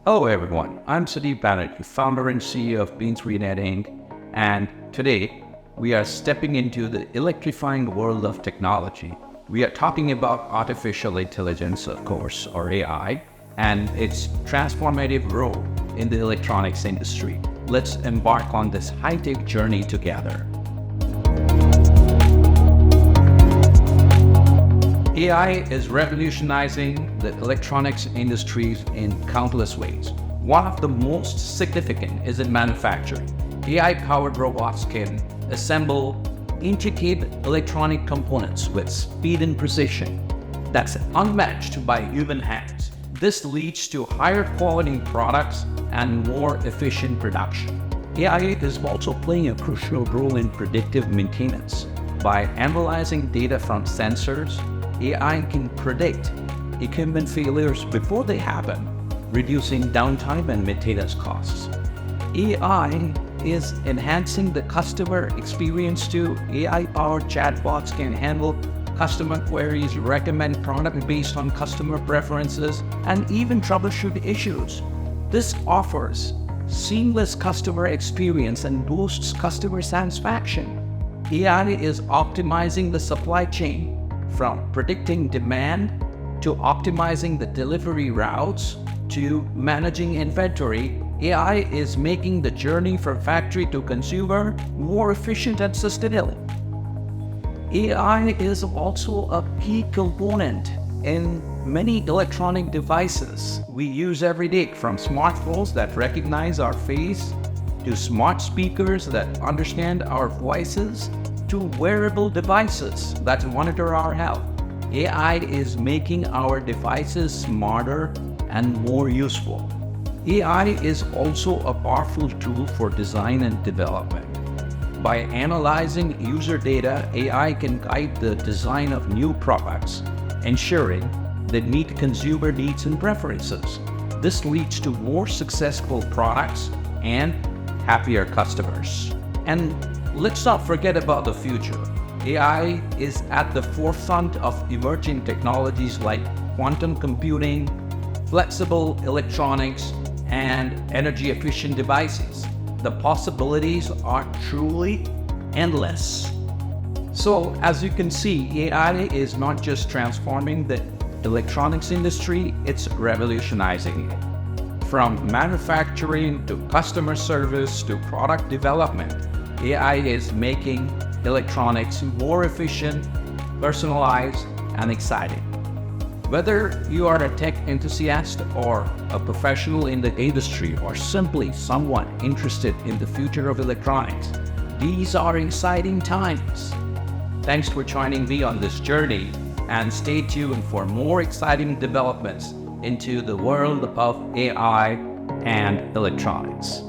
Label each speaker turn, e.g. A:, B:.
A: Hello everyone, I'm Sudeep Banerjee, founder and CEO of Beans3Net Inc. And today we are stepping into the electrifying world of technology. We are talking about artificial intelligence, of course, or AI, and its transformative role in the electronics industry. Let's embark on this high-tech journey together. AI is revolutionizing the electronics industries in countless ways. One of the most significant is in manufacturing. AI-powered robots can assemble intricate electronic components with speed and precision that's unmatched by human hands. This leads to higher quality products and more efficient production. AI is also playing a crucial role in predictive maintenance. By analyzing data from sensors, AI can predict equipment failures before they happen, reducing downtime and maintenance costs. AI is enhancing the customer experience too. AI-powered chatbots can handle customer queries, recommend products based on customer preferences, and even troubleshoot issues. This offers seamless customer experience and boosts customer satisfaction. AI is optimizing the supply chain, from predicting demand to optimizing the delivery routes to managing inventory. AI is making the journey from factory to consumer more efficient and sustainable. AI is also a key component in many electronic devices we use every day, from smartphones that recognize our face to smart speakers that understand our voices to wearable devices that monitor our health. AI is making our devices smarter and more useful. AI is also a powerful tool for design and development. By analyzing user data, AI can guide the design of new products, ensuring they meet consumer needs and preferences. This leads to more successful products and happier customers. And let's not forget about the future. AI is at the forefront of emerging technologies like quantum computing, flexible electronics, and energy-efficient devices. The possibilities are truly endless. So, as you can see, AI is not just transforming the electronics industry, it's revolutionizing it. From manufacturing to customer service to product development, AI is making electronics more efficient, personalized, and exciting. Whether you are a tech enthusiast or a professional in the industry or simply someone interested in the future of electronics, these are exciting times. Thanks for joining me on this journey, and stay tuned for more exciting developments into the world of AI and electronics.